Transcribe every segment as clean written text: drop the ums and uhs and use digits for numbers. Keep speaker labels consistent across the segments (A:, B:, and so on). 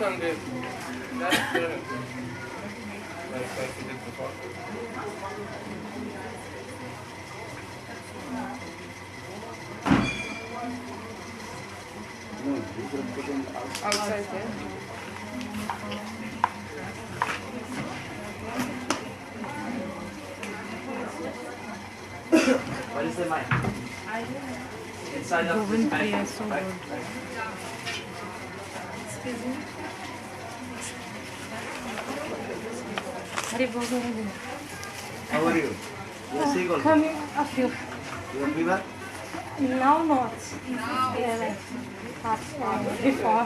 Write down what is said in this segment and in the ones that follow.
A: and then that's the like I did before.
B: No, you could put them
C: Outside there.
B: What is the mic? Inside of this
D: Govind
B: mic.
D: Priya, so
B: Right,
D: good.
B: right.
D: Hari Bol, Hari Bol.
B: How are you? You are sick also?
D: Coming a few.
B: You have fever?
D: Now not. Yeah, like before.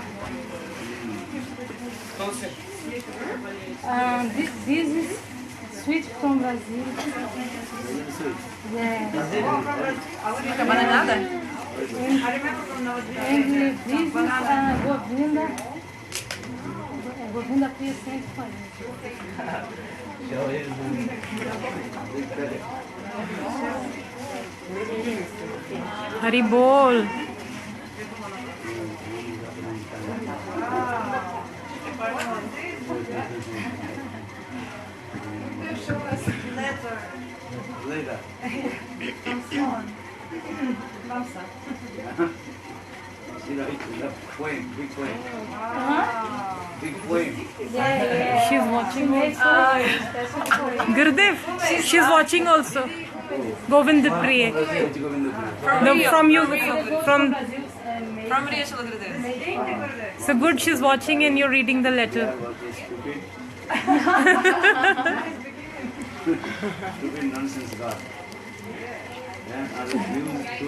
A: Close it.
D: This is sweet from Brazil.
B: Very sweet.
D: Yeah.
C: Fica bananada?
D: And this is Govinda. Govinda Priya sempre faz.
B: Show his big belly.
D: Hari Bol.
B: Later. You know, the flame, big flame. Big flame.
D: Yeah. She's watching also. Gurudev, she's watching also. Govind Priya.
B: Let's go in the
D: No, from you, from.
C: From Maria Shalagrade.
D: So good, she's watching and you're reading the letter.
B: What is stupid? Stupid nonsense God. Then I refuse to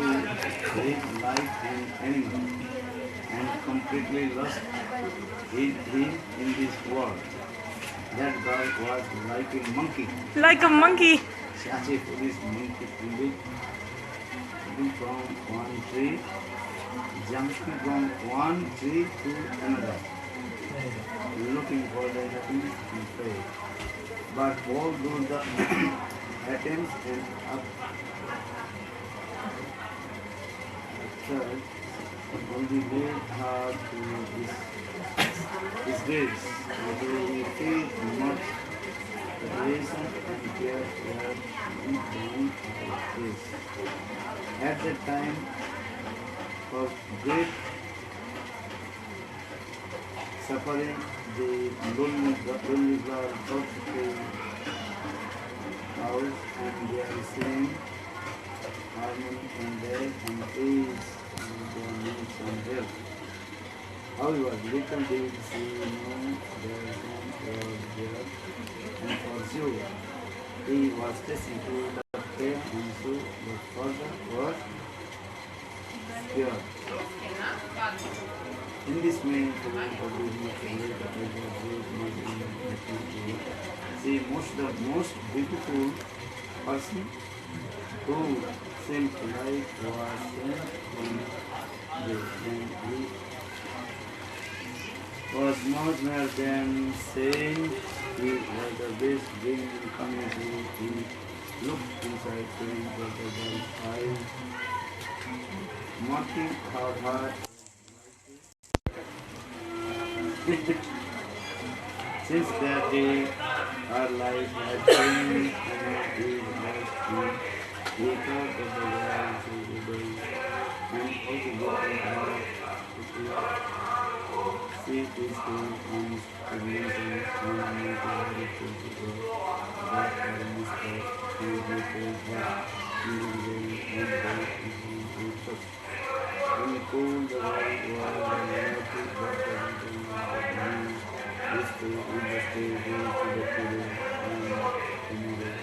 B: live like an animal and completely lost in this world. That God was like a monkey.
D: Like a monkey.
B: Such a foolish monkey from one tree, jumping from one tree to another, looking for the happiness and play. But all those the attempts and upsurd only led her to this grace. Although we feel much reason and care were in down of this. At that time of great suffering, the lonely girl got to house and they are singing harmony and there and praise and their needs and help. However, little did she know their son was there and for sure he was destined to the fair and so the father was pure. In this way, the most beautiful person who seemed like was sent from the and he was much more than saying he was the best being in the community. He looked inside saying that the girl's eyes, mocking her heart. Since that day, our life had changed and he was free. He thought of the world every day and also looking out see this thing and amazing and make a very good that are Mr. Beautiful that even when one day is in trust. When we cool the right world and reality that everything is the industry to the today and tomorrow.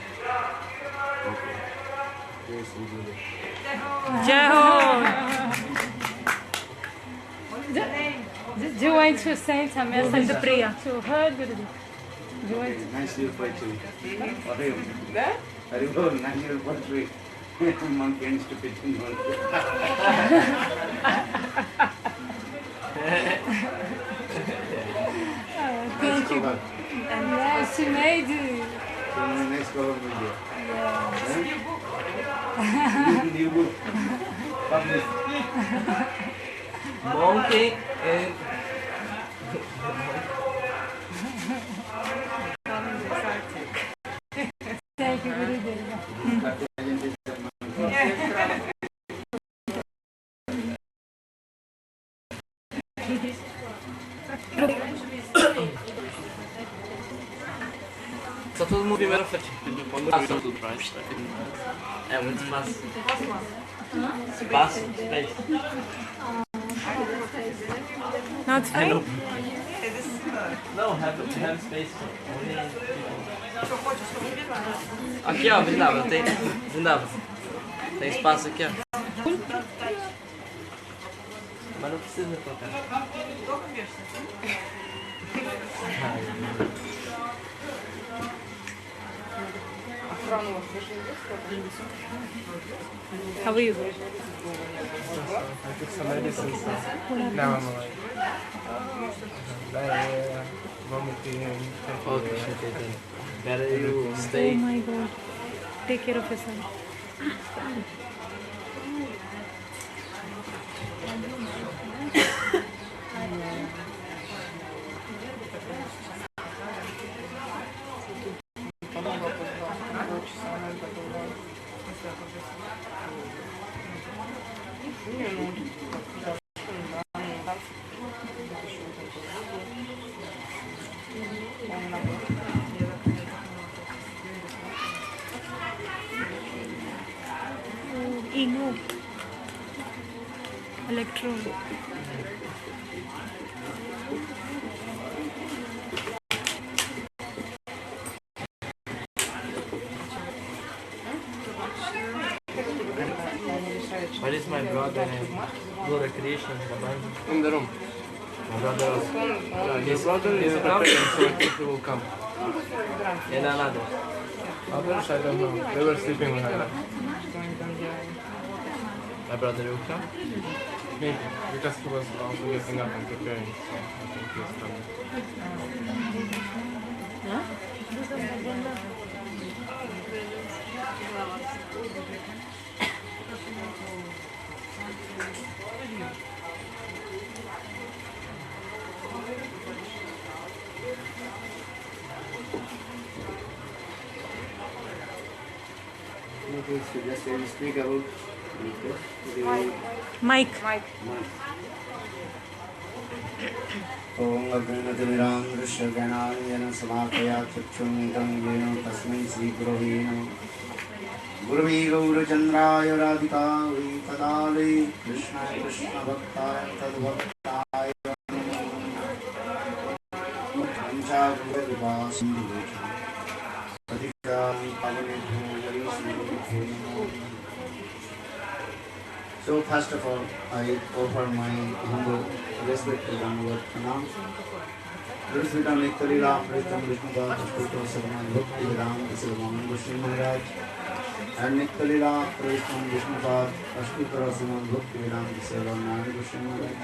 B: Okay. Yes, we do it.
D: Jai Ho. Do you want to send a message to her, Gurudev? Do you want
B: Okay, nice little poetry. Very good, nice little poetry. Monkey and stupid thing.
D: Thank you. Yes, she made it.
B: Next cover video.
D: Yes.
B: New book. Publish.
A: Monkey and
E: Só todo mundo primeiro frente. Passa tudo pra gente. É muito fácil. Espaço, space.
D: Not fine?
E: Não, have space. Aqui ó, Vrindavan, tem Vrindavan. Tem espaço aqui ó. Mas não precisa colocar.
D: How are you?
A: I took some medicines. Now I'm like diarrhea, vomiting.
E: Okay, then. Better you
D: Oh
E: stay.
D: my god. Take care of yourself. Eno. Electron.
E: Where is my brother and Lord Krishna?
A: In the room.
E: My brother was.
A: Your brother is preparing, so I think he will come.
E: And another.
A: Others, I don't know. They were sleeping when I left.
E: My brother will come.
A: Maybe. Because he was also getting up and preparing, so I think he's coming.
B: Okay, so just when you speak about
D: Mike.
B: ओम अग्नितिमिरां दृश्यज्ञानाञ्जन समापया चक्षुरुन्मिलितं येन तस्मै श्रीगुरवे नमः गुरवे गौरचन्द्राय राधिकायै तदालये कृष्णाय कृष्णभक्ताय तद्भक्ताय पञ्चाभूतविभासिन्धुभूषणं प्रतिक्षामि पावनेभ्यो वैष्णवेभ्यो नमो। So first of all, I offer my humble respect to Downward Pranam. Lord Sri Ram Niktalila, Pratham Vishnuda, Ashtotra Sarman, Bhakti Vedanta, Silvaman Goswami Maharaj, and Niktalila, Pratham Vishnuda, Ashtotra Sarman, Bhakti Vedanta, Silvaman Goswami Maharaj.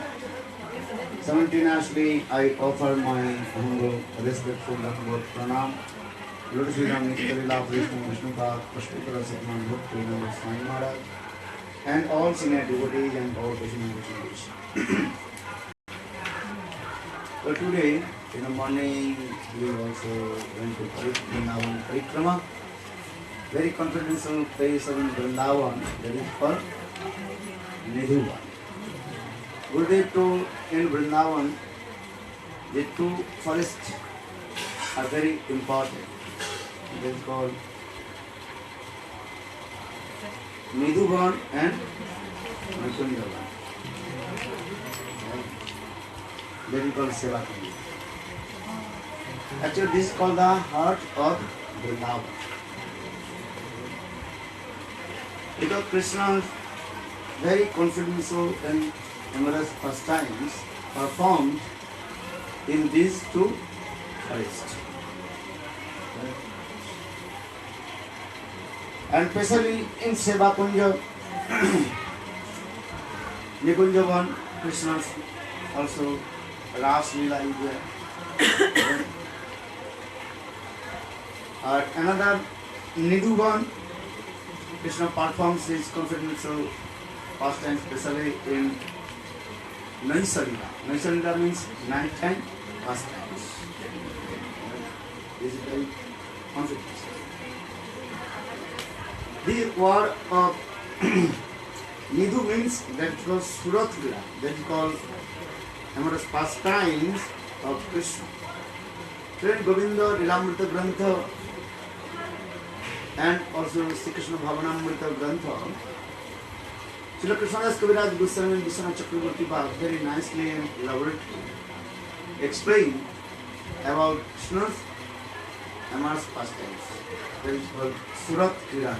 B: Simultaneously, I offer my humble respectful Downward Pranam. Lord Sri Ram Niktalila, Pratham Vishnuda, Ashtotra Sarman, Bhakti Vedanta, Goswami Maharaj, and all senior devotees and all Krishna devotees. So today, in the morning, we also went to Vrindavan Parikrama, very confidential place of Vrindavan, that is called Nidhuvan. Gurudev told in Vrindavan, the two forests are very important. It is called Nidhuvan and Nikunjavan. That is called Sevakundi. Actually, this is called the heart of Vrindavan. Because Krishna's very confidential and numerous pastimes performed in these two forests. And especially in Sevakunja, Nikunjavan, Krishna's also Ras Leela is there. Another Nidhuvan, Krishna performs his confidential pastimes, especially in Naisalila. Naisalila means nighttime pastimes. This is very confidential. The word of Nidhu means that is called Surat Lila, that is called amorous pastimes of Krishna. Friend Govinda Lilamrita Grantha and also Sri Krishna Bhavanamrita Grantha, Srila Krishnadas Kaviraj Goswami and Vishwanath Chakravarti Bhav very nicely and elaborately explain about Krishna's amorous pastimes. That is called Surat Lila.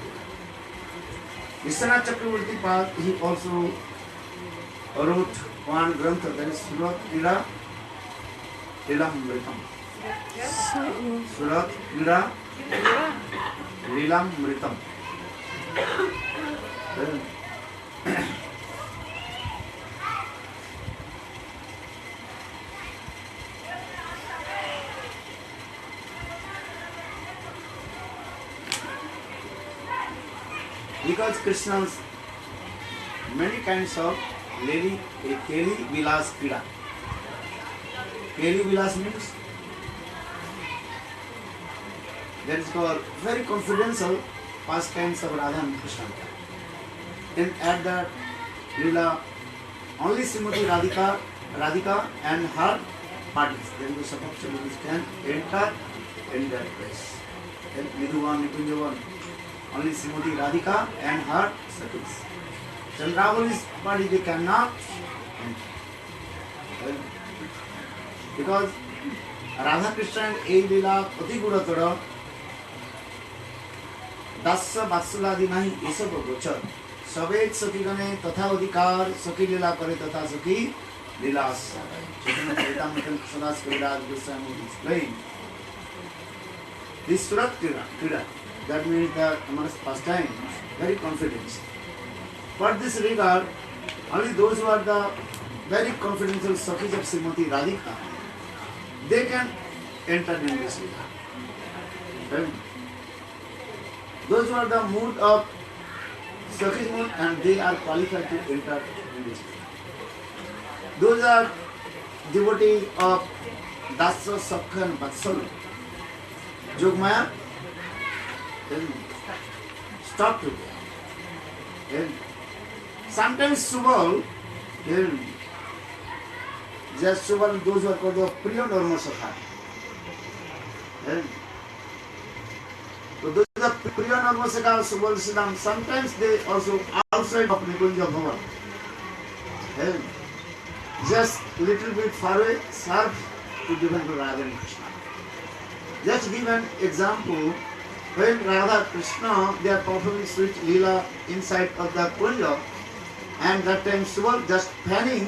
B: Vishwanath Chakravarti Bhav, he also wrote one grantha, that is Surat Lila Lilamritam. Surat Lila Lilamritam. Because Krishna's many kinds of Keli Vilas Krida. Keli Vilas means that is called very confidential pastimes of Radha and Krishna. And at the Lila, only Srimati Radhika and her parties, then the Sapapsha can enter in that place. Then Nidhuvan, Nikunjavan, only Srimati Radhika and her circles. Chandravali's party they cannot enter. Because Radha Krishna and A Lila Pati Guratara Dasya Vatsaladi Nahi Esab Gochar Sabet Saki Gane Tatha Adhikar Saki Lila Kare Tatha Saki Lilas Chaitanya Charitamrita Krishnadas Kaviraj Goswami explained this Surat Krida, that means the amorous pastime, very confident. For this regard, only those who are the very confidential Sakhis of Srimati Radhika, they can enter in this Lila. Those who are the mood of Sakhis mood and they are qualified to enter in this Lila. Those are devotees of Dasya, Sakha and Vatsal, Jogmaya, then stop to there. Sometimes Subal, just Subal, those who are called the Priya Norma Sakha. So those are Priya Norma Sakha, Subal Siddham, sometimes they also outside of Nikunja Bhavan. Just little bit far away, serve to Divine Radha and Krishna. Just give an example. When Radha Krishna they are performing sweet Leela inside of the Kunja, and that time Subal just fanning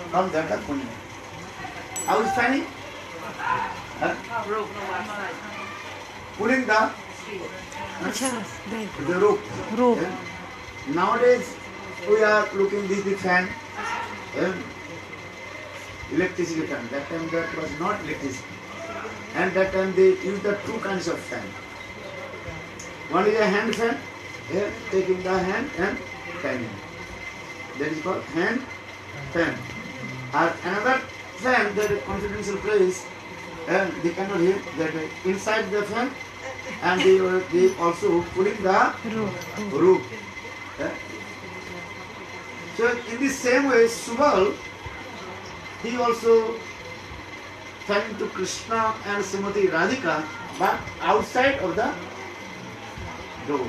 B: from that Kunja. How is fanning? Pulling the rope. Nowadays we are looking this big fan, electricity fan. That time that was not electricity. And that time they use the two kinds of fan. One is a hand fan, taking the hand and fanning. That is called hand fan. And another fan, that is confidential place, and they cannot hear that inside the fan, and they also putting the rope. So in the same way, Subal, he also fanning to Krishna and Srimati Radhika, but outside of the door,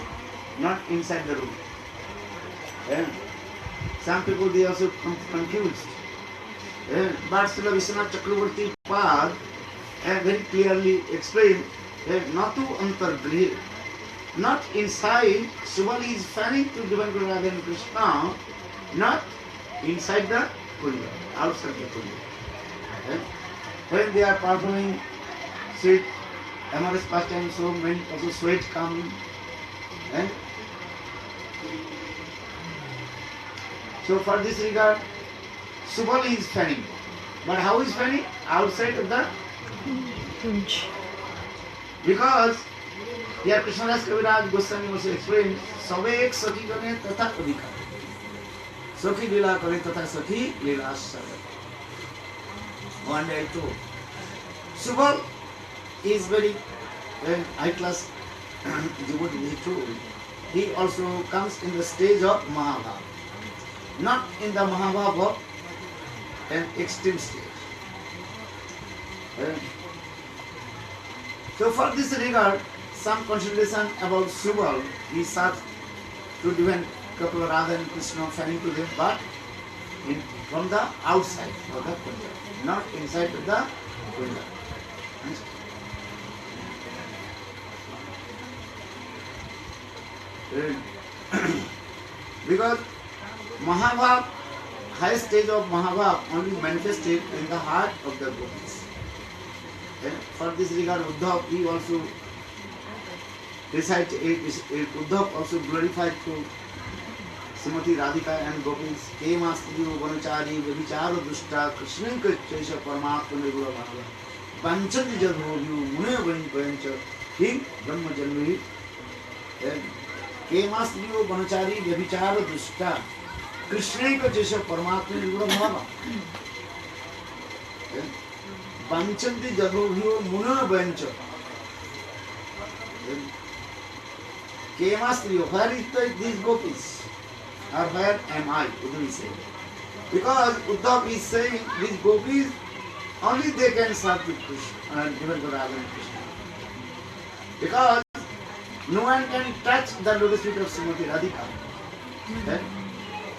B: not inside the room. Some people they also confused. But Srila Vishwanath Chakravarti Pad very clearly explained Natu Antardrihe, not inside. Subal is fanning to Divine Radha and Krishna, not inside the Kunja, outside the Kunja. When they are performing sweet amorous pastime, so many also sweat come. So for this regard, Subal is fanning. But how is fanning? Outside of the Kunj. Because here Krishnadas Kaviraj Goswami also explained, Savek Sakhi Gane Tatha Adhika. Sakhi Lila Kare Tatha Sakhi Lila Sagat. One day too. Subal is very high class devotee is told, he also comes in the stage of Mahabhav, not in the Mahabhav of an extreme stage. So for this regard, some consideration about Subal, he sought to defend Kapila Radha and Krishna, fanning to them, but from the outside of the Kunda, not inside of the Kunda. Because Mahabhav, highest stage of Mahabhav only manifested in the heart of the gopis. For this regard, Uddhav, he also Uddhav also glorified to Srimati Radhika and gopis. Kemastri Vanachari Vichara Dushta Krishna Chaisha Paramatma Nirgura Bhava Panchati Jadhoyu Mune Vancha Him Brahma Janvi Kemastri Vanachari Vichara Dushta Krishna Chaisha Paramatma Nirgura Bhava Panchanti Jadhoyu Mune Vancha Kemastri, where is these gopis? Or where am I? Uddhav is saying. Because Uddhav is saying these gopis, only they can serve to Krishna and given to Radha and Krishna. Because no one can touch the lotus feet of Srimati Radhika.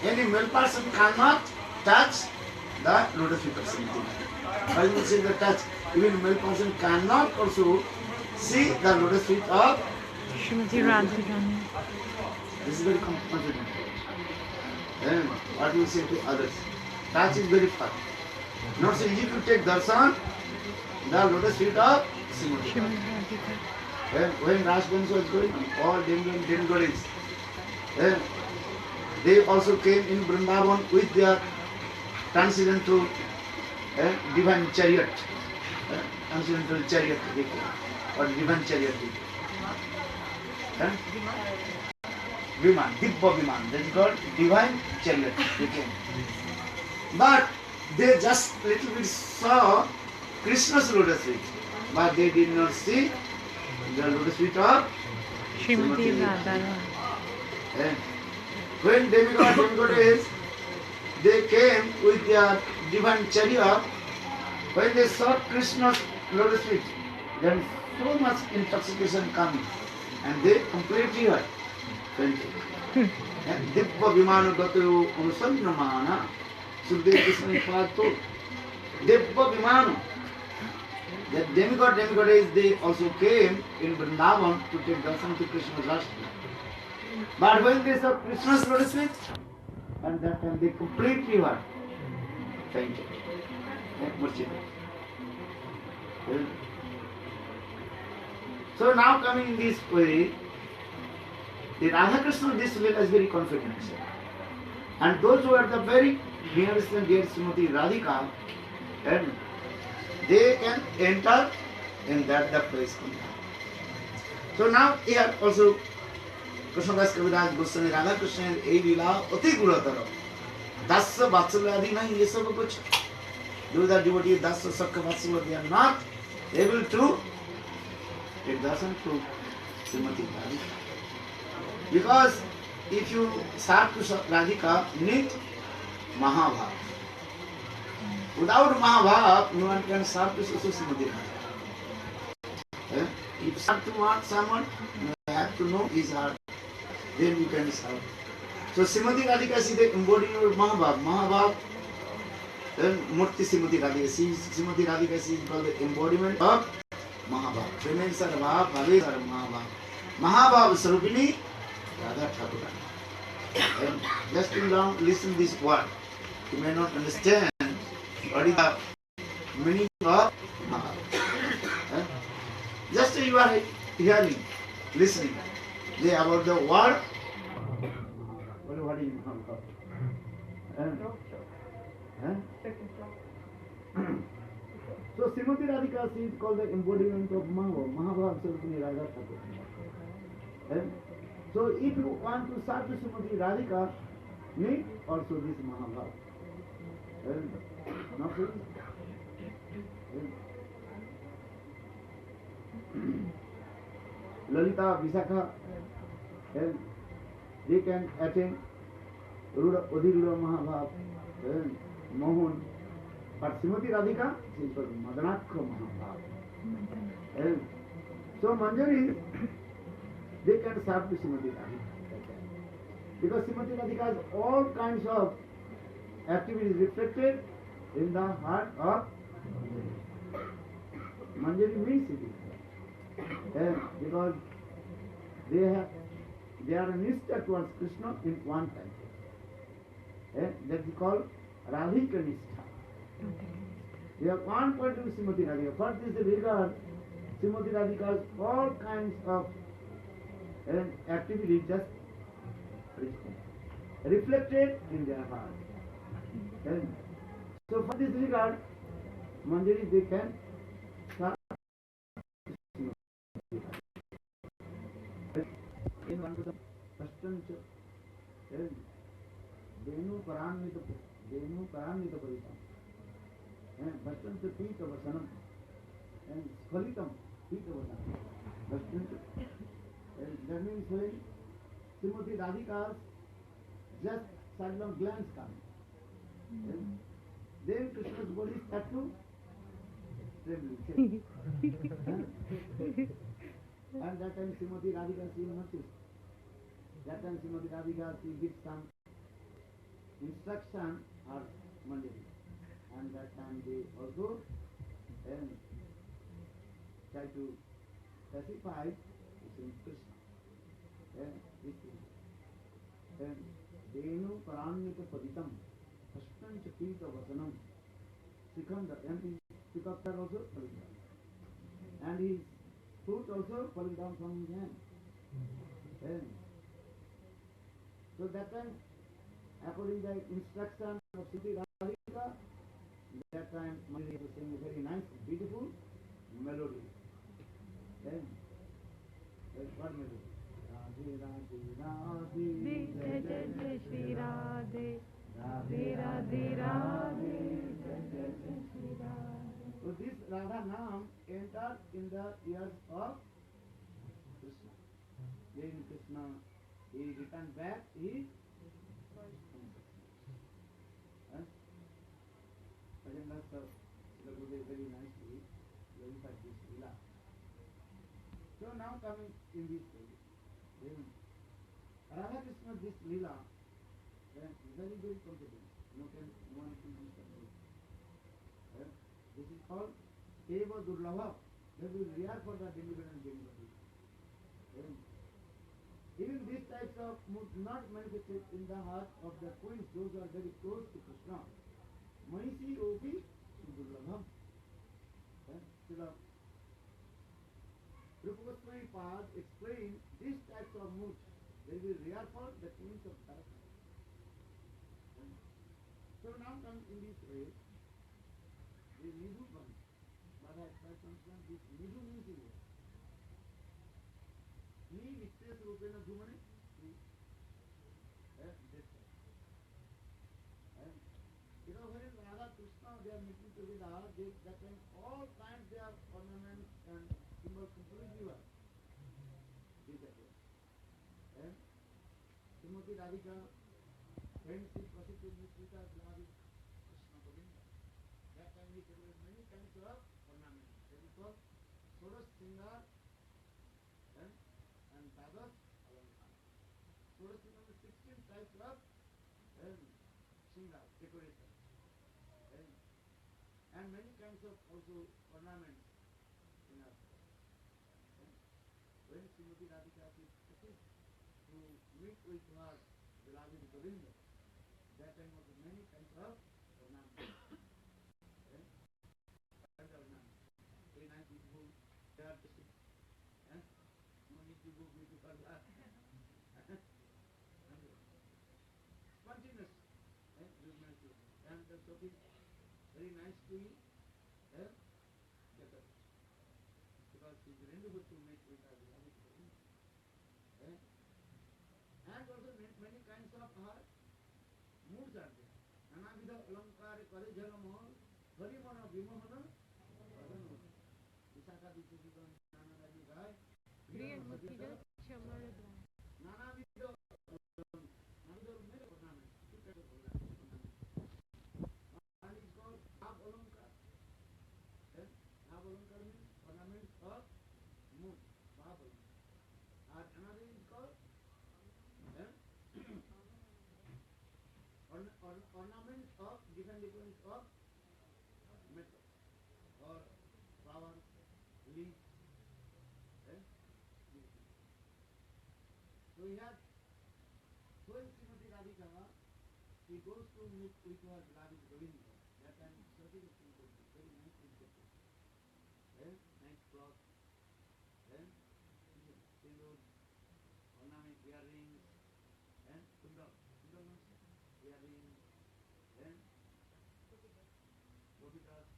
B: Any male person cannot touch the lotus feet of Srimati Radhika. Why you say the touch? Even male person cannot also see the lotus feet of
D: Srimati Radhika.
B: This is very confident. Then what you say to others? Touch is very far. Not so easy to take darshan, the lotus feet of Srimati Radhika. When Ras Bansi was going on, all demigods, they also came in Vrindavan with their transcendental divine chariot. Transcendental chariot they came, or divine chariot they came. Viman, Dibba Viman, that is called divine chariot they came. But they just little bit saw Krishna's lotus feet, but they did not see the lotus feet of
D: Srimati Radha.
B: When demigods, they came with their divine chariot, when they saw Krishna's lotus feet, there was so much intoxication coming, and they completely were fainted. And Dibba Vimanu Gatu Anusandramana, Sukdev Krishna Pad told, Dibba Vimanu, the demigods, they also came in Vrindavan to take darshan to Krishna's Rashtra. But when they saw Krishna's lotus feet, and that time they completely were fainted. So now coming in this way, the Radha Krishna this Leela is very confident. And those who are the very nearest and dear Srimati Radhika, and they can enter in that place. So now here also Krishnadas Kaviraj Goswami Radha Krishna ए लीला अति गुरुतर 10 वात्सल्य आदि नहीं ये सब कुछ those are devotees 10 sakka vatsala they are not able to take darshan to Srimati Radhika, because if you serve to Radhika need Mahabhav. Without Mahabhav no one can serve to Srimati Radhika. If serve to someone you have to know his heart, then you can serve. So Srimati Radhika is the embodiment of Mahabhav. Mahabhav, then Murti Srimati Radhika. Srimati Radhika is called the embodiment of Mahabhav. Femen Sarva, Bhave Sarva Mahabhav. Mahabhav Sarupini, Radha Thakurani. Just listen this word. You may not understand what is the meaning of Mahabhav. Just you are hearing, listening. They about the word. What is Mahabhav? So Srimati Radhika is called the embodiment of Mahabhav. Mahabhav Sarupini Radha Thakurani. So if you want to serve to Srimati Radhika, need also this Mahabhav. Not really? Lalita, Visakha, and they can attain Odhiruda Mahabhav, and Mohan. But Srimati Radhika, she is for Madanakha Mahabhav. And so Manjari, they can serve to Srimati Radhika. Because Srimati Radhika has all kinds of activities reflected in the heart of Manjari means it is. And because they are an Nishtha towards Krishna in one time. And that is called Radhika Nishtha. They have one point to Srimati Radhika. For this regard, Srimati Radhika has all kinds of activities just reflected in their heart. And so for this regard, Manjari they can start in one to the Ashtancha and Denu Paramita Paritam and Ashtancha Pita Vasanam and Sphalitam Pita Vasanam. Ashtancha. And that means when Srimati Radhika's just sidelong glance comes. Then Krishna's body starts to trembling. And that time Srimati Radhika she will notice. That time Srimati Radhika she gives some instruction or Manjari. And that time they also try to pacify Krishna. And Denu Paramita Paditam Ashtancha Pita Vasanam Sikhanda, and his Sikaptar also falling down. And his foot also falling down from his hand. And so that time, according to the instruction of Srimati Radhika, that time Manjari was saying a very nice, beautiful melody. And what melody? Radhe Radhe Radhe Jai Shri Radhe Radhe Radhe Radhe Jai Shri Radhe. So this Radha Naam entered in the ears of Krishna. Then Krishna, he returned back his Bhajan very nicely glorified this Leela. So now coming in this way, Radha Krishna this Leela, very, very comfortable. No one can do something. This is called Eva Durlabha. That is rare for the demigod and demigod. Even these types of moods not manifested in the heart of the queens, those who are very close to Krishna. Mahisi Obi Durlabham. So the Rupa Goswami Pad explained these types of moods. They will rare for the queens of Dharaka. So now come in this way, the Nidhu Band. But I try to understand this Nidhu means here. Ni Vittes Rupena Dhumane. Because when Radha Krishna they are meeting together, that time all kinds they are ornaments and symbols completely were. And Srimati Radhika, when she proceeded with Sita Radhi Krishna Govinda, that time he developed many kinds of ornaments. That is called Sodas Singar and Dadas Alankar. Sodas Singar is 16 types of Singar, decoration. And many kinds of also ornaments in our when Srimati Radhika proceeded to meet with her beloved Govinda, that time was many kinds of ornaments. Very nice people, they are just no need to go beauty parlor. Spontaneous, and the shopping very nice to you, because she is renewable to make with her beloved Govinda. And also many kinds of her moods are there. Nanavidha Alankara Kare Jalamahal Harimana Vimohana Visakha Dikshita Nana Raju Gai
D: Priya Mukhiga Chamarada.
B: One is called Bhav Alankar. Bhav Alankar means ornaments of moon. Bhav Alankar. And another is called ornaments of different of metal or flower, leaf. So we have when Srimati Radhika, he goes to meet with her beloved Govinda. That time something is important, very nice important. Nice cloth, pillows, ornament, earrings, and kundal. Kundal means earrings, botikas,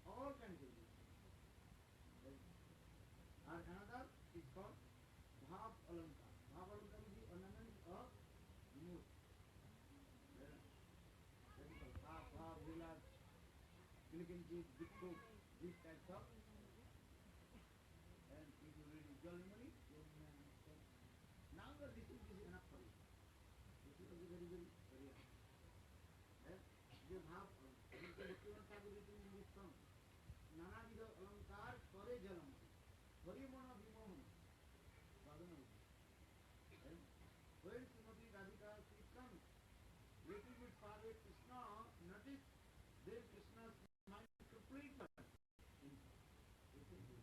B: all kinds of things. And another is called Bhav Alankar. Bhav Alankar is the ornament of mood. That is called Bhav, Bhav, Vilas, Kilikinchi, Bikku, these types of. And if you read Jalmani, you may understand. Now this is enough for you. This is also very, very, very enough. You have Bhaktivinoda Thakur written in this song. Nanavidha Alankar Kare Jalam. Harimana Vimohan. When Srimati Radhika she comes, little bit far away Krishna, notice then Krishna's mind complete.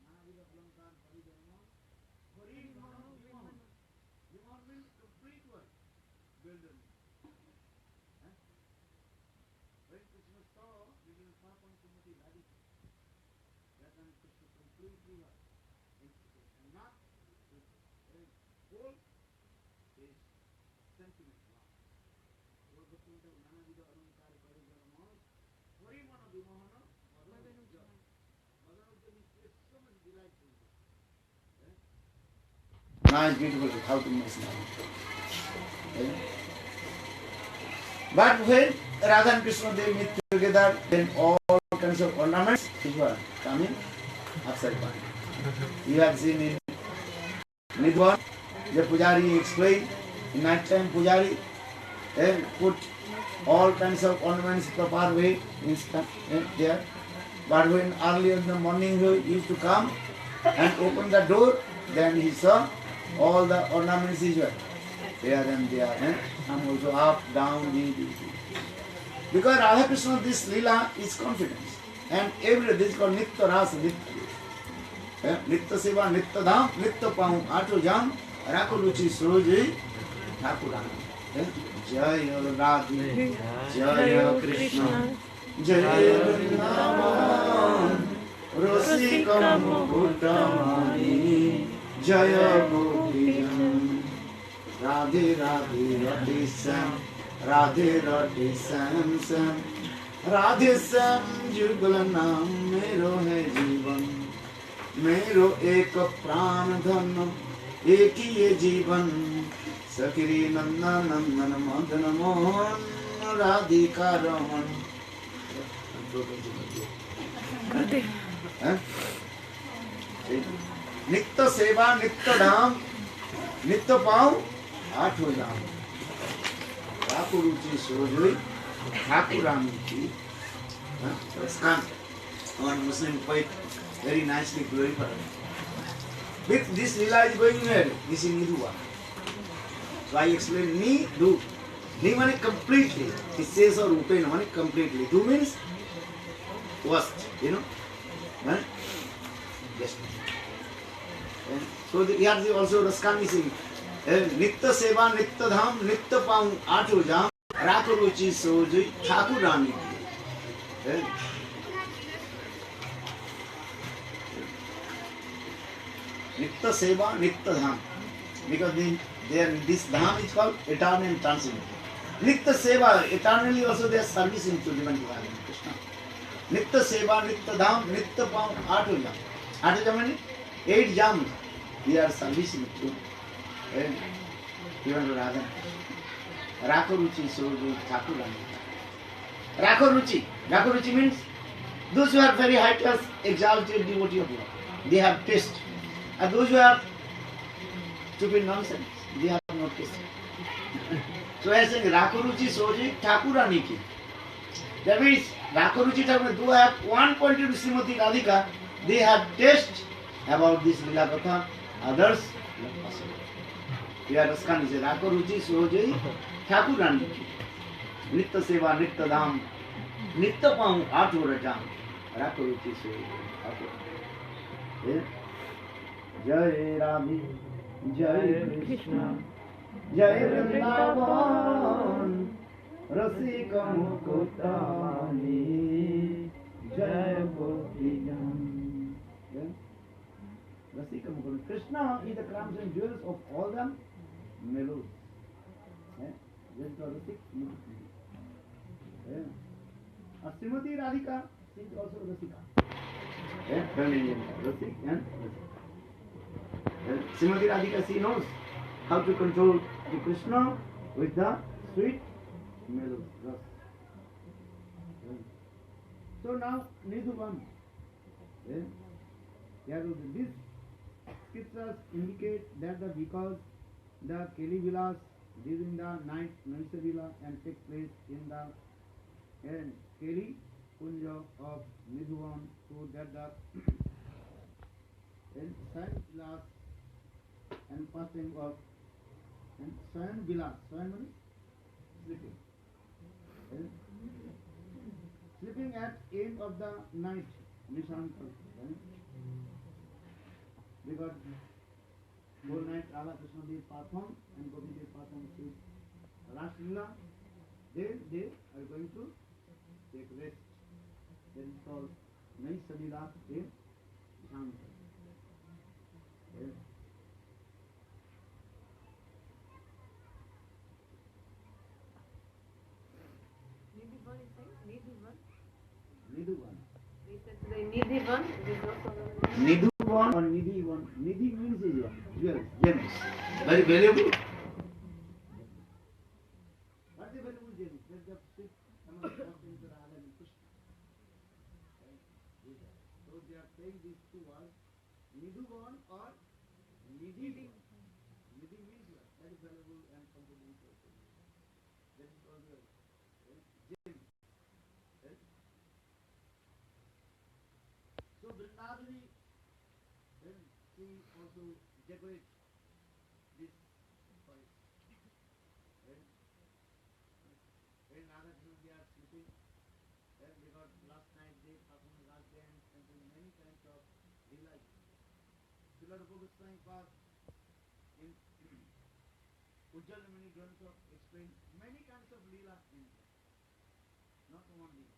B: Nanavidha Alankar Kare Jalam. Harimana Vimohan. Vimohan means complete one. Builder. When Krishna saw little far from Srimati Radhika, that time Krishna completely was. And not with whole is sentiment love. So Bhaktivinoda Nanavidha Alankar Kare Jalam, Harimana Vimohana, Madhanuja. Madhanuja is so much delightful. Nice, beautiful, how to miss now. But when Radha and Krishna they meet together, then all kinds of ornaments were coming upside down. You have seen in Nidwan, the Pujari explained, in night time Pujari put all kinds of ornaments proper way there. But when early in the morning he used to come and open the door, then he saw all the ornaments were there and there. And also up, down, because Radha Krishna, this Leela is confidence. And every this is called Nitya Rasa, Nitya Seva, Nitya Dham, Nitya Paum, Ato Jam, Rako Ruchi Suroji, Thakuran. Jaya Radhe, Jaya Krishna, Jaya Vrindavan, Rasikam Bhuttamani, Jaya Gopijam, Radhe Radhe Radhe Sam, Radhe Radhe Sam Sam, Radhe Sam Jugal Naam मेरो है जीवन, मेरो एक प्राण धन, एक ही ये जीवन, सखरी नंदन नंदन मदन मोहन, राधिका रमन. नित्य सेवा, नित्य धाम, नित्य पाँव, आठों धाम. ठाकुर रुचि सोजोई, ठाकुरानी की. One Muslim poet very nicely glorified. With this lila is going where? This is Nidua. So I explain Ni, do. Ni means completely. It says or Upena means completely. Do means worst, you know. Right? Yes. And so here is also Raskani saying, Nitya Seva, Nitya Dham, Nitya Paung, Ato Jam, Rako Ruchi Sojoi, Thakur Rani. Nitya Seva, Nitya Dham. Because this Dham is called eternal and transcendental. Nitya Seva, eternally also they are servicing to divine Krishna. Nitya Seva, Nitya Dham, Nitya Paum, Ato Jam. Ato Jam means 8 jams. We are servicing to even Radha. Rako Ruchi Soju Thakur Rani. Rako Ruchi. Rako Ruchi means Those who are very high class, exalted devotee of Lord, they have taste. And those who are stupid nonsense, they have no taste. So I saying Rakuruchi Soji Thakurani ki. That means Rakuruchi Thakur, do have one point to Srimati Radhika, they have taste about this Lila Katha, others not possible. We understand is Rakuruchi Soji Thakurani ki. Nitya Seva, Nitya Dham, Nitya Pam, Atu Rajam. Rakuruchi Soji Thakur. Jai Radhi, Jai Krishna, Jai Vrindavan, Rasika Mukutani, Jai Gopijam. Rasika Mukutani. Krishna is the crowns and jewels of all the melodies. Just the Rasik Mukutani. Srimati Radhika is also Rasika. Feminine, Rasik and Rasika. Srimati Radhika, she knows how to control the Krishna with the sweet melody. So now, Nidhuvan. These scriptures indicate that because the Keli Vilas during the night Naisavila and take place in the Keli Kunja of Nidhuvan, so that the Sayan Vilas and passing of Sayan Vilas, Sayan means sleeping. Sleeping at end of the night, Nishanta. Because whole night Radha Krishna Dev perform and Gopi Dev perform with Ras Leela, then they are going to take rest. That is called Naisavila in Shanta. Nidhuvan. Nidhuvan or Nidhivan. Nidhi means jewels, gems. Very valuable. What is valuable gems? That's the sweet among the things that are in Krishna. So they are saying these two words, Nidhuvan or Nidhivan. Nidhi means very valuable and complimentary. That is called gems. So Vrindavani, then she also decorates this forest. When Radha Krishna they are sleeping, then because last night they performed Ras dance and doing many kinds of delight. Srila Rupa Goswami Pad in Ujjal Mani Grantha explained many kinds of lila in there. Not one lila.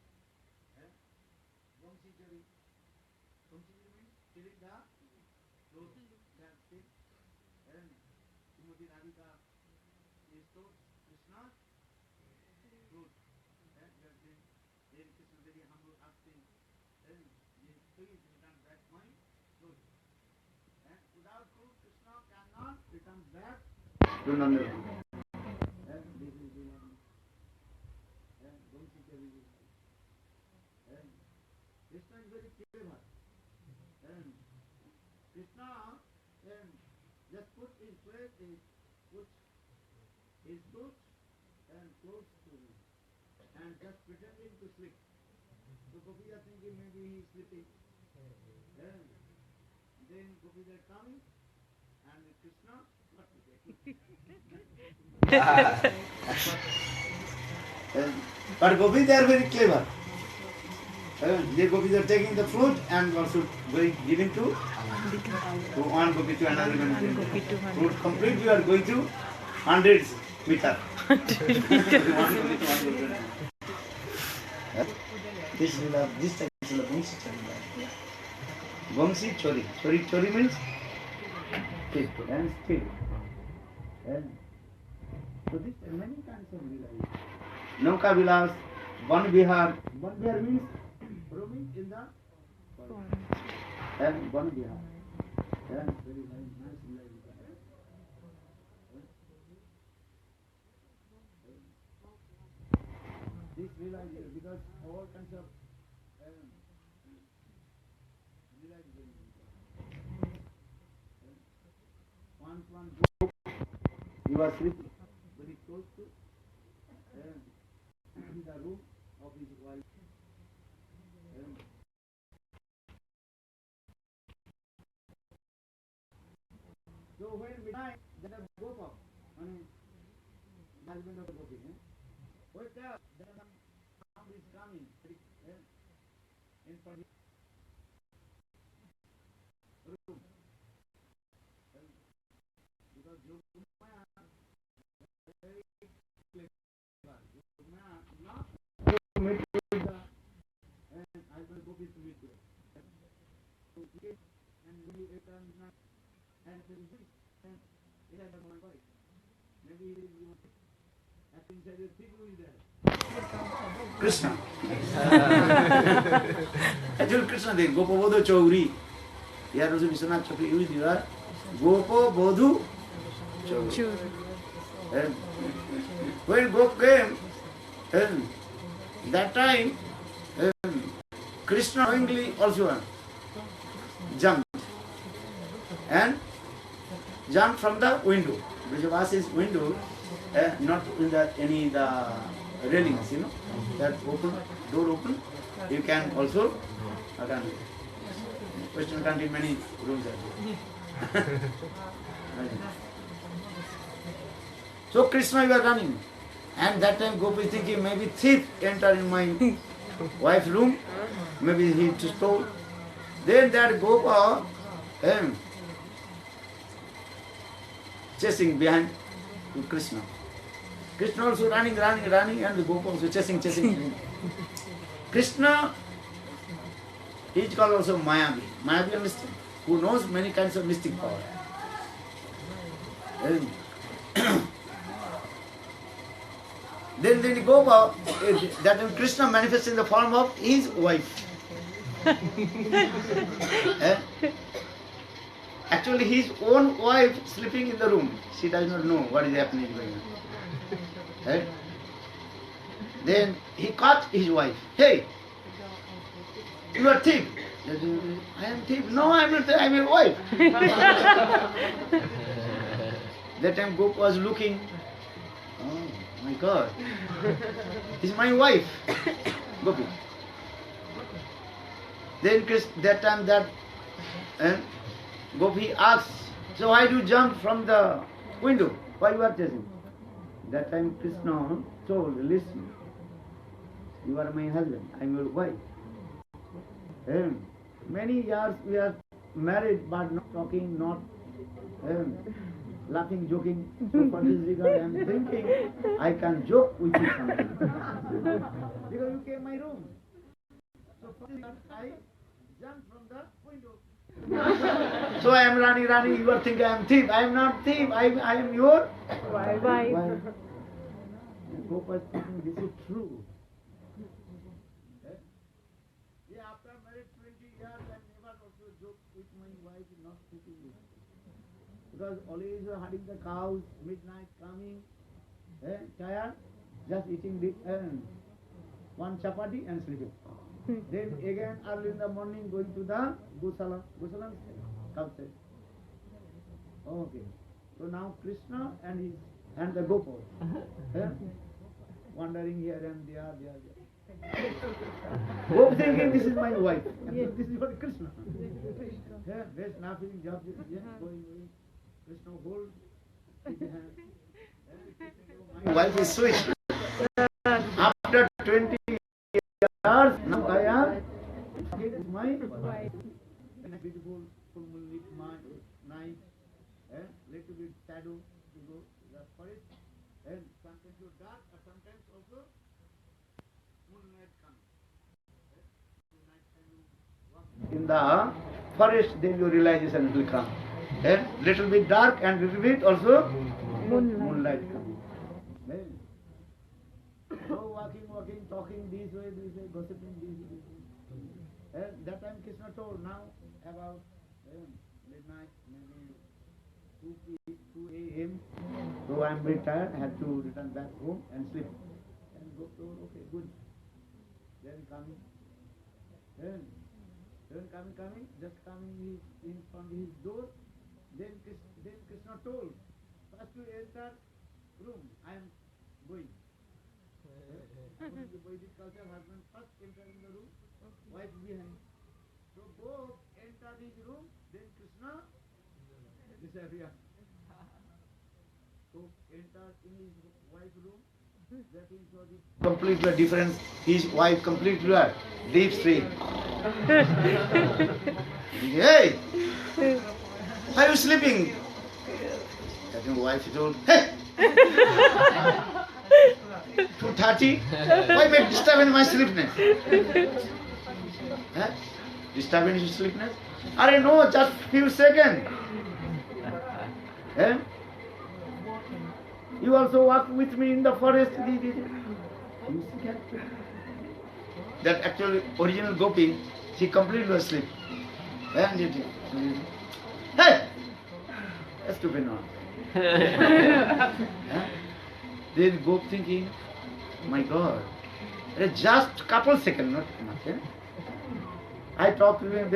B: Vamsi Chari. Vamsi Chari means killing the clothes that fit. And Srimati Radhika is told Krishna's clothes. And we are saying, then Krishna very humble asking, then please return back my clothes. And without clothes, Krishna cannot return back to Nanda. And this is the one. And Vamsi Chari is and Krishna is very clever. And Krishna just put his place, put his foot and close to him, and just pretending to sleep. So Gopis are thinking maybe he is sleeping. And then Gopis are coming, and Krishna not sleeping. But Gopis they are very clever. The Gopis are taking the fruit and also giving to one Gopi to another Gopi. Fruit complete, you are going to hundreds meter. This type is Vamsi Chari. Vamsi Chari. Chari means speed and speed. So this many kinds of Leela. Nauka Vilas, Van Vihar. Van Vihar means roaming in the forest. And Van Vihar. And very nice Leela. This Leela is because all kinds of one group, he was sleeping very close to the room of his wife. So when midnight, then the Gopa, husband of the Gopi, wake up, then some sound is coming in front of the room. Because Yogmaya very clever. Yogmaya not to meet with the husband Gopi to meet with. So he came and we returned and said, and it has my wife. Maybe he is acting inside the thick who is there. Krishna. Actually Krishna there, Gopabodhu Chaudhary. Here also Vishwanath Chaudhary used here. Gopabodhu Chaudhary. And when Gop came, and that time Krishna knowingly also jumped and jumped from the window. Vrijavasi's window, not in the railings, that open, door open. You can also, Western country many rooms are there. So Krishna was running, and that time Gopi thinking maybe thief enter in my wife's room, maybe he stole. Then that Gopa chasing behind to Krishna. Krishna also running, and the Gopa also chasing. Krishna, he is called also Mayavi. Mayavi, understand? Who knows many kinds of mystic power. Then the Gopa, that time Krishna manifests in the form of his wife. Actually, his own wife sleeping in the room. She does not know what is happening going on. Then he caught his wife. Hey, you are thief. I am thief. No, I am not thief. I am your wife. That time Gopa was looking. Oh my God, this is my wife, Gopi. Then that time that Gopi asks, so why do you jump from the window? Why you are chasing? That time Krishna told, listen, you are my husband, I am your wife. Many years we are married but not talking, not laughing, joking. So for this regard I am thinking I can joke with you sometimes. Because you came in my room. So for this regard I jumped from the window. So I am running, you are thinking I am thief. I am not thief, I am your wife. And Gopa is thinking this is true. Yeah, after married 20 years I never also joke with my wife, not sleeping with her. Because always herding the cows, midnight coming, tired, just eating one chapati and sleeping. Then again early in the morning going to the Gosala. Gosala comes there. Okay. So now Krishna and the Gopal wandering here and there. Gop thinking this is my wife. And this is what Krishna. There's nothing, job, going. Krishna holds his hand. My wife is sweet. After 20 years, now I am my wife. And a beautiful full moonlit night, little bit shadow to go to the forest, and sometimes so dark, or sometimes also moonlight comes. In the forest, then your realization will come. Little bit dark and little bit also moonlight comes. So walking, talking this way, gossiping this way. That time Krishna told, now about midnight, maybe 2 a.m. So I am very tired, I have to return back home and sleep. And go told, okay, good. Then coming, just coming in front of his door. Then Krishna told, first to enter room, I am going. According to Vedic culture, husband first enter in the room, wife behind. So both enter his room, then Krishna disappear. So enter in his wife's room, that is for the completely different. His wife completely deep sleep. Hey, are you sleeping? That wife told, hey, 2:30. Why make disturbing my sleepiness? Huh? Disturbing his sleepiness? Are no, just few seconds. Eh? You also walk with me in the forest. You see that? That actually original gopi, she completely asleep. And it, hey! That's stupid now. Huh? Then Gop thinking, my God, just couple seconds, not much. Eh? I talked to him,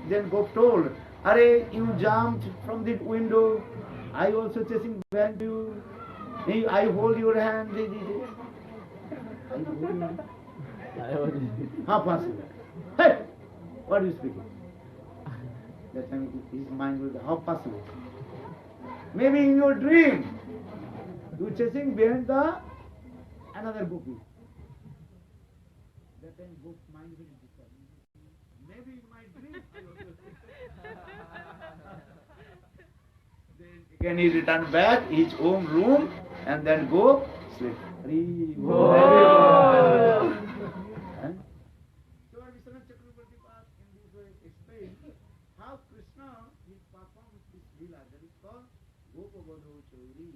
B: then Gop told, Are, you jumped from the window, I also chasing behind you, I hold your hand. I hold you. How possible? Hey! What are you speaking? That time his mind was, how possible? Maybe in your dream, you chasing behind the another gopi. That time Gop's mind will disturb. Maybe in my dream I also Then again he returned back his own room and then go sleep. So Vishwanath Chakravarti in this way explained how Krishna he performed this lila, that is called Gopavado Chauri.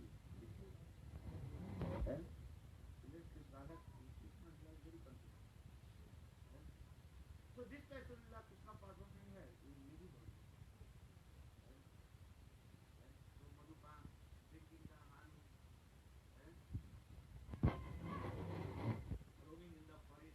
B: So this type of lila Krishna performing here is really good. So Madhupan drinking the honey, roaming in the forest.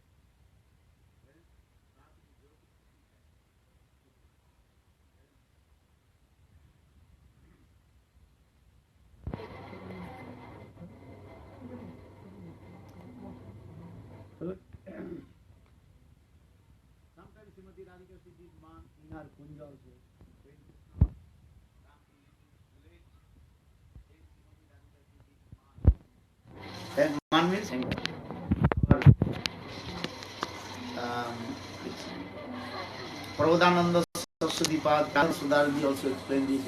B: Sometimes Srimati Radhika did man in her kunja also. When Krishna Ram late, then Srimati Radhika did man. And man means Prabodhananda Saraswati Pad, Sudardi also explained this.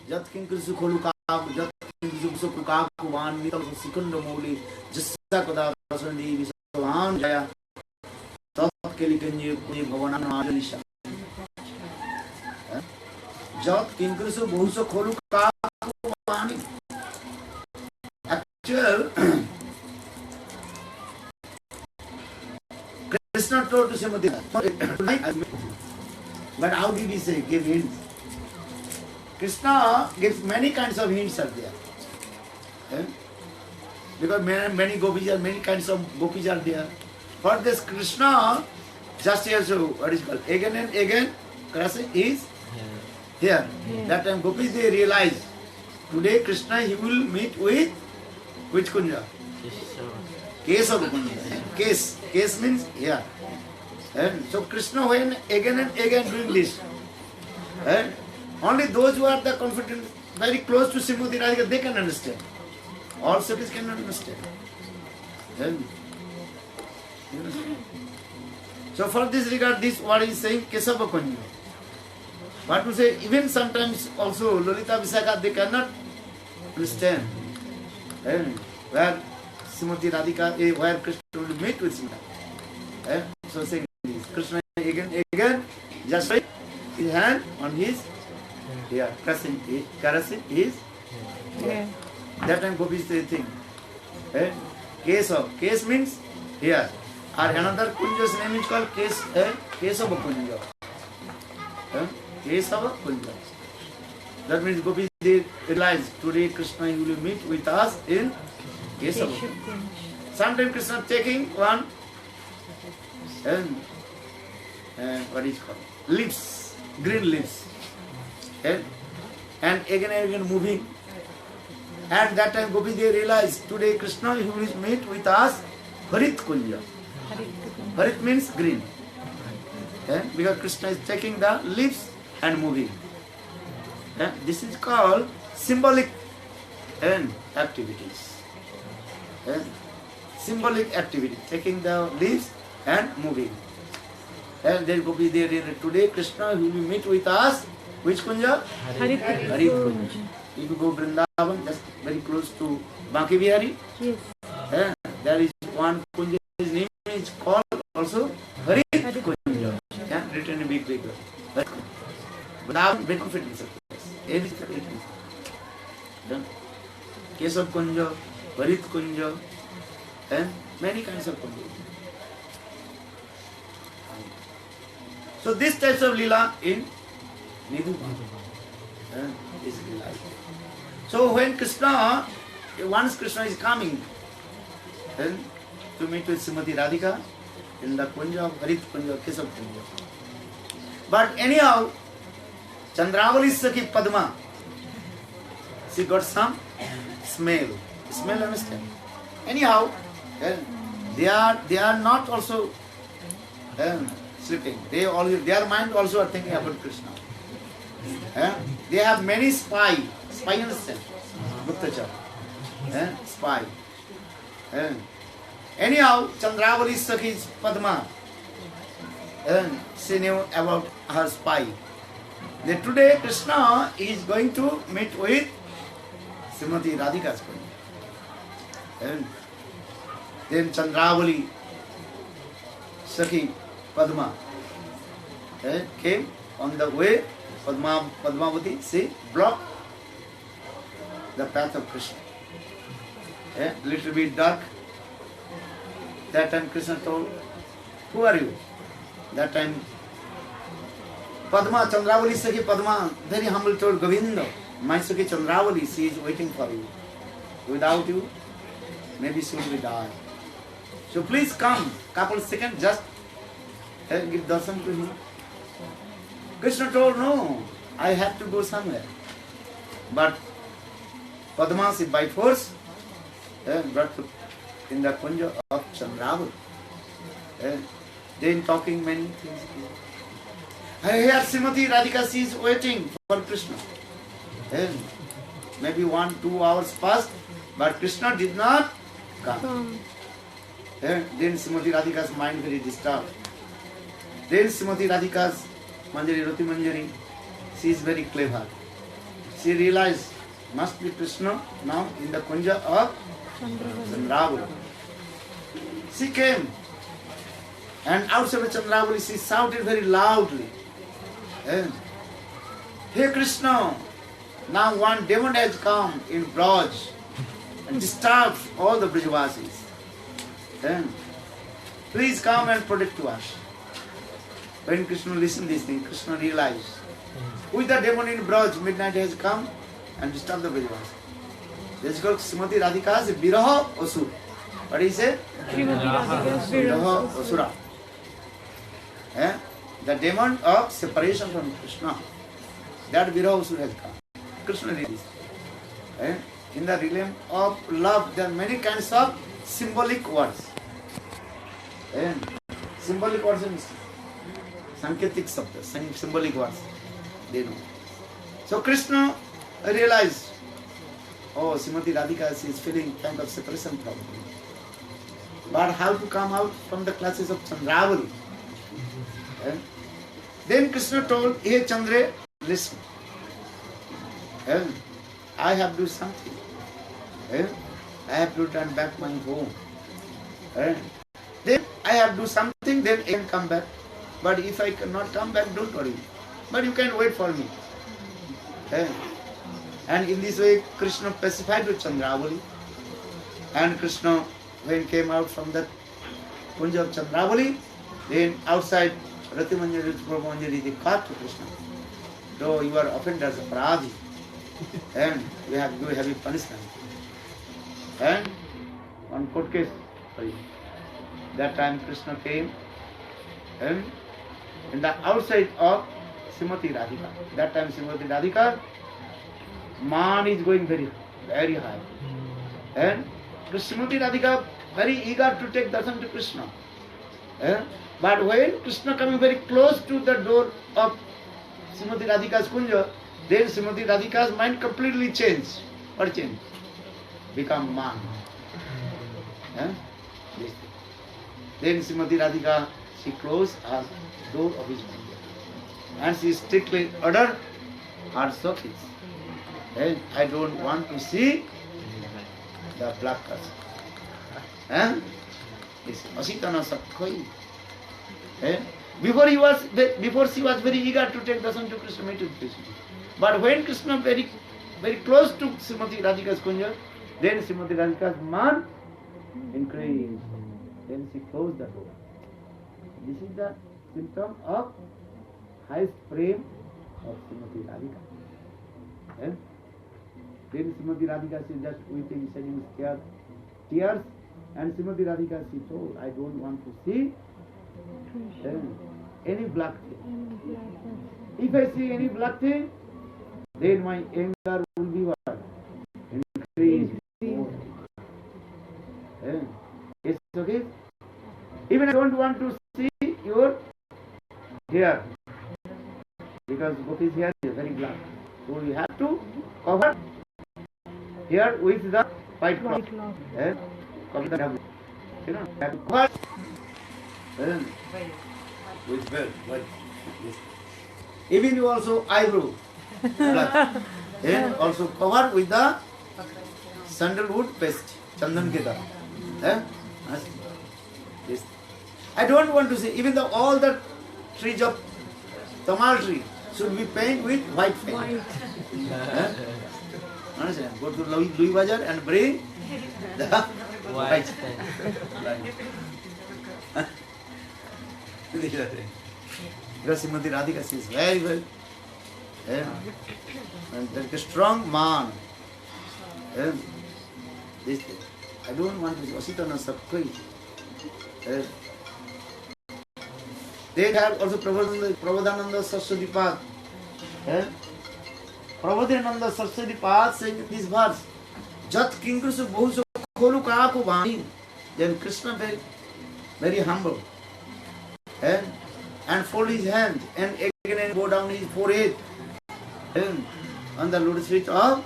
B: Jat Kinkrisu Kolukab, Jat Kinkrisu Kukab Kuvan, Vital Sikunda Moli, Jasa Kada Rasandi, Visavan Jaya, Tat Kelikanye, Bhavanan Ajanisha. Jat Kinkrisu Bhusa Kolukab Kuvani. Actual Krishna told to Srimati, but how did he say? Give hints. Krishna gives many kinds of hints are there. Because many gopis are, many kinds of gopis are there. For this Krishna, just here, so what is called? Again and again, Krishna is here. That time gopis they realize, today Krishna he will meet with which kunja? Kesava kunja. Case means here. And so Krishna when again and again doing this. And only those who are the confident, very close to Srimati Radhika, they can understand. All cities cannot understand. And, so for this regard, this what is saying Kesava Kunja. What to say, even sometimes also Lalita Visakha, they cannot understand. And where Srimati Radhika, where Krishna will meet with Srimati. So saying this, Krishna again, just like his hand on his here, caressing is here. That time gopis they think. Case means here. Or another kunja's name is called Kesava Kunja. Kesava Kunja. That means gopis they realize today Krishna will meet with us in Kesava Kunja. Sometimes Krishna taking one and what is called leaves, green leaves. And and again moving. And that time Gopi they realized today Krishna he will meet with us Harit Kunja. Harit means green. Because Krishna is taking the leaves and moving. This is called symbolic activities. Symbolic activity, taking the leaves and moving. And then Gopi they realized today Krishna will meet with us. Which Kunja?
D: Harit
B: Kunja. If you go Vrindavan, just very close to Banki Bihari,
D: Yes.
B: there is one Kunja, his name is called also Harit Kunja. Written in big letter. Vrindavan, very confident. Keshav Kunja, Harit Kunja, and many kinds of Kunja. So these types of lila in Nidhu is lila. So when Krishna, once Krishna is coming, then to meet with Srimati Radhika in the Kunja of Harit Kunja, Keshav Kunja. But anyhow, Chandravali Sakhi Padma, she got some smell. Smell, understand? Anyhow, they are not also sleeping. Their mind also are thinking about Krishna. They have many spy understand? Guptachar. Spy. Anyhow, Chandravali Sakhi's Padma, she knew about her spy. That today Krishna is going to meet with Srimati Radhika's Padma. Then Chandravali Sakhi Padma came on the way. Padmavati, she blocked the path of Krishna. Little bit dark. That time Krishna told, who are you? That time Padma, Chandravali Sakhi Padma, very humble told Govinda, my Sakhi Chandravali, she is waiting for you. Without you, maybe soon we die. So please come, couple seconds, just give darshan to him. Krishna told, no, I have to go somewhere. But Padma is by force brought in the Kunja of Chandravali. Then talking many things. Here Srimati Radhika, she is waiting for Krishna. Maybe 1-2 hours passed, but Krishna did not come. Then Srimati Radhika's mind very disturbed. Then Srimati Radhika's Manjari, Rati Manjari, she is very clever. She realized must be Krishna now in the Kunja of Chandravali. She came and outside of Chandravali she shouted very loudly, Hey Krishna, now one demon has come in Braj and disturbed all the Brajvasis. Please come and protect us. When Krishna listened to this thing, Krishna realized, who is the demon in Braj? Midnight has come and disturbed the Brajvasis. This is called Srimati Radhika's Viraha Asur. What is it? Viraha Asura. The demon of separation from Krishna. That Viraha Asur has come. Krishna realized. In the realm of love, there are many kinds of symbolic words. Symbolic words and Sanketik Sabda, symbolic words. They know. So Krishna realized, oh, Srimati Radhika is feeling kind of separation from me. But how to come out from the clutches of Chandravali? Then Krishna told, hey Chandra, listen. I have to do something. I have to return back my home. Then I have to do something, then I can come back. But if I cannot come back, don't worry. But you can wait for me. And in this way, Krishna pacified with Chandravali. And Krishna, when came out from that Kunja of Chandravali, then outside Rati Manjari, Prabhu Manjari, they caught to Krishna. Though you are offended as a paradhi, and you have heavy punishment. And one court case for you. That time Krishna came and in the outside of Srimati Radhika. That time Srimati Radhika man is going very, very high. And Srimati Radhika very eager to take darshan to Krishna. But when Krishna coming very close to the door of Srimati Radhika's kunja, then Srimati Radhika's mind completely changed. What changed? Become man. Yes. Then Srimati Radhika, she closed her door of his kunja. And she strictly ordered her Sakhis. And I don't want to see the black person. Yes. Asitana Sakhai. Before she was very eager to take darshan to Krishna, meet with Krishna. But when Krishna very close to Srimati Radhika's kunja, then Srimati Radhika's man increased. Then she closed the door. This is the symptom of highest prem of Srimati Radhika. Then Srimati Radhika, she just weeping, shedding tears, and Srimati Radhika, she told, I don't want to see any black thing. If I see any black thing, then my anger will be what? Increased more. Yes, okay? Even I don't want to see your hair, because Gopi's hair is very black. So you have to cover hair with the white cloth. Cover the double. You know, have to cover with belt. Yes. Even you also eyebrow black. And also covered with the sandalwood paste, chandan ke dar. Yes. I don't want to see even all the trees of Tamal tree should be painted with white paint. Understand? Go to Louis Bazaar and bring the white paint. Because Srimati Radhika is very well. And there is a strong man. This thing. I don't want to Asitana Sakhai. They have also Prabodhananda Saraswati Pad. Prabodhananda Saraswati Pad saying this verse, Jat Kinkusu Bhusu Kholu Kaku Vani. Then Krishna very humble. And fold his hand and again go down his forehead on the lotus feet of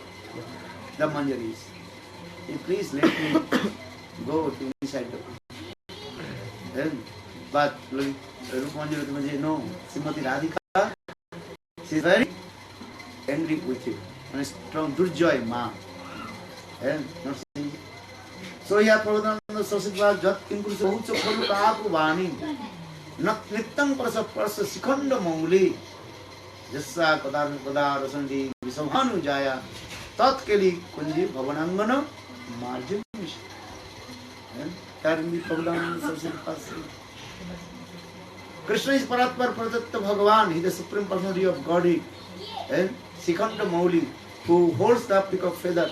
B: the Manjaris. Please let me go to inside the but Rupanjali, no, Srimati Radhika, she is very angry with him. And a strong Durjoy ma. So here Prabodhananda Saraswati Jat Kinkusu Bhusu Kholu Kaku Vani. Nittang Prasa Prasa Sikhanda Mauli Jassa Kadar Kadar Rasandi Visabhanu Jaya Tat Keli Kunji Bhavanangana Marjin Mish. Karmi Prabodhananda Saraswati Pasi. Krishna is Paratmar Pradatta Bhagavan, he is the Supreme Personality of Godhead. And Sikhanda Mauli, who holds the peacock feather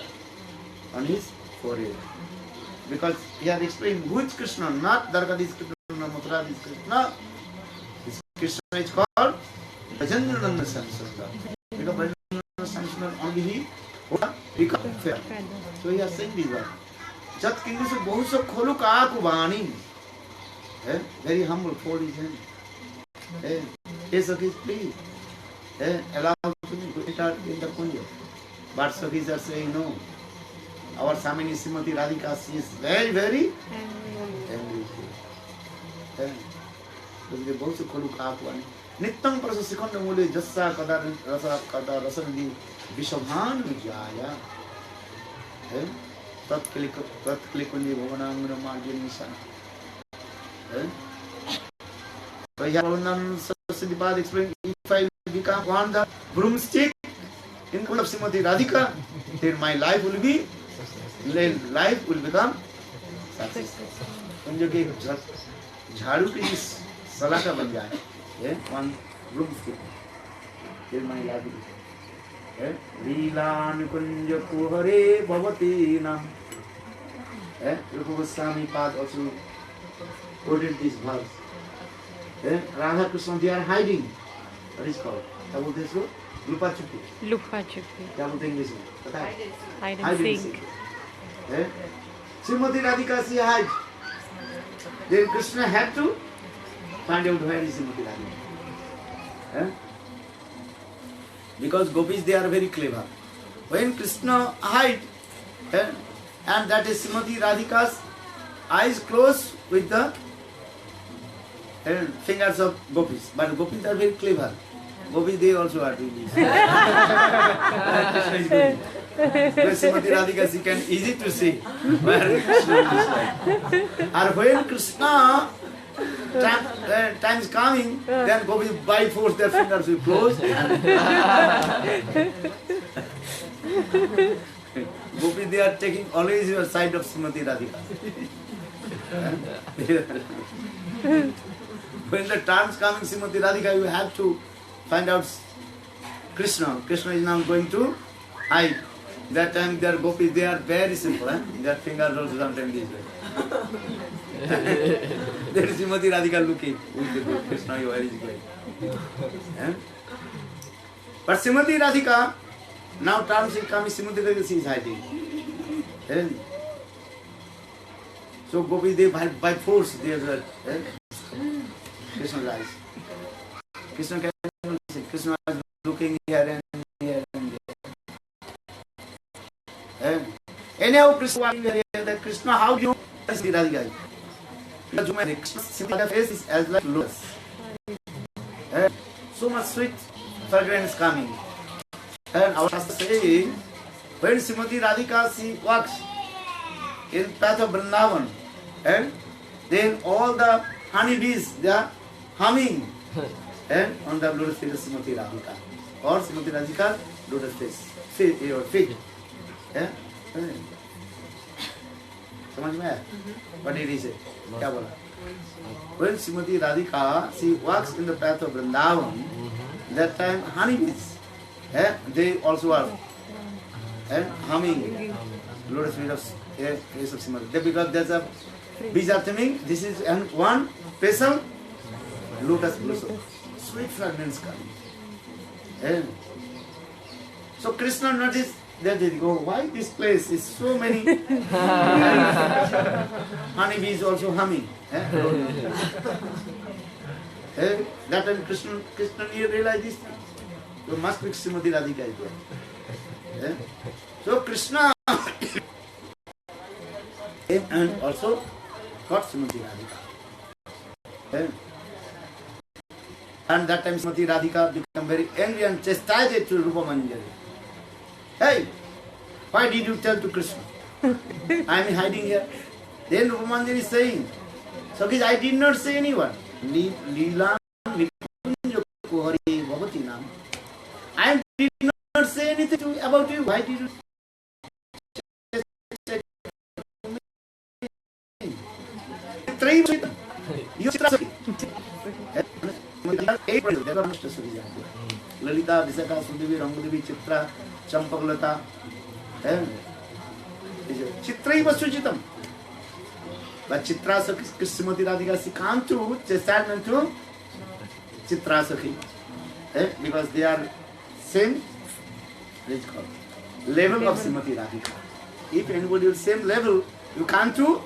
B: on his forehead. Because he has explained who is Krishna, not Dargadis Krishna. Mathura is Krishna. This Krishna is called Brajendrananda Sansandar. Because Brajendrananda Sansandar only he holds peacock feather. So he has said this word. Jat Kinkusu Bhusu Kholu Kaku Vani. Very humble, fold his hand. Yes, okay, please. Allow me to enter in the kunja. But Sakhis are saying no. Our Samini Srimati Radhika, she is very, very angry. Bhusu Kholu Kaku Vani. Nittang Prasa Sikhanda Mule Jassa Kadar Rasandi Vishabhan Vijaya. Tat Klikuni Bhavanangana Marjin Nishan. So here Prabodhananda Saraswati Pad explained, if I want the broomstick in front of Srimati Radhika, then my life will become successful. Kunja ke jharu ki salaka ban jaye, one broomstick, then my life will become. Vilan kunja kuhare bhavati nam. Rupa Goswami Pad also quoted this verse. Radha Krishna, they are hiding. What is called? How would this go? लुपा छुपी,
D: Lupa chupi.
B: क्या बोलते हैं English में पता है?
D: Hide
B: Hide
D: and
B: and
D: seek.
B: seek. Srimati Radhika she hide. Then Krishna had to find out where is Srimati Radhika. Because gopis they are very clever. When Krishna hide, and that is Srimati Radhika's eyes closed with the fingers of gopis. But gopis are very clever. Gopis they also are doing this. Krishna is doing. When Srimati Radhika she can easy to see where Krishna is like. And when Krishna time is coming, then gopis by force their fingers will close. Gopis they are taking always your side of Srimati Radhika. When the time is coming, Srimati Radhika, you have to find out Krishna. Krishna is now going to hide. That time their gopis, they are very simple. Their fingers also sometimes this way. There is Srimati Radhika looking. Krishna, where is going? But Srimati Radhika, now time is coming, Srimati Radhika, she is hiding. So gopis, they by force, they are Krishna's eyes. Krishna can see. Krishna is looking here and here and there. Anyhow, Krishna is here. That Krishna, how do you know the Radhika? Krishna's face is as like lotus. So much sweet fragrance coming. And our Shastra saying, when Srimati Radhika she walks in path of Vrindavan, and then all the honeybees they are humming and on the lotus feet of Srimati Radhika or Srimati Radhika lotus feet, your feet. समझ में आया? What did he say? क्या बोला? When Srimati Radhika she walks in the path of Vrindavan, that time honeybees, they also are humming lotus feet of face of Srimati. Because there's a Bijatami, this is one special lotus blossom, sweet fragrance coming. So Krishna noticed that they go, why this place is so many honeybees also humming. That time Krishna realized this. So must be Srimati Radhika is there. So Krishna came and also got Srimati Radhika. And that time Srimati Radhika became very angry and chastised to Rupa Manjari. Hey, why did you tell to Krishna? I am hiding here. Then Rupa Manjari is saying, Sakhi, I did not say anyone. Leela Nikunja Kohari Bhavati Nam. I did not say anything about you. Why did you say you Lalita, Visakha, Sudevi, Rangadevi, Chitra, Champaglata. Chitra was Sujitam. But Chitra Sakhi, Srimati Radhika, she can't do chastisement to Chitra Sakhi. Because they are same level of Srimati Radhika. If anybody is same level, you can't do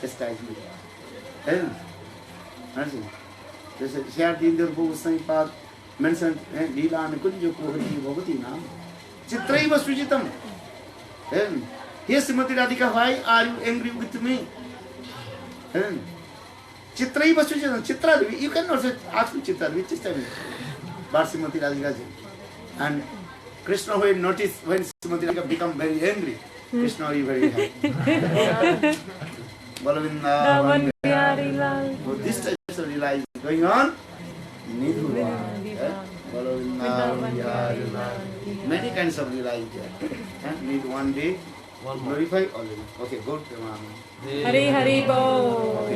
B: chastisement. Shared in the book, Saint mentioned Leela Nikunja Kohari Bhavati Nam. Chitra was Sujitam. Here Srimati Radhika, why are you angry with me? Chitra was Sujitam. Chitra, you can also ask me Chitra, which is time. But Srimati Radhika. And Krishna will notice when Srimati Radhika become very angry. Krishna will be very happy. Balavinda. So this type of lila is going on. Many kinds of lila is there. Need one day glorify already. Okay, good.
D: Hari Hari Bo.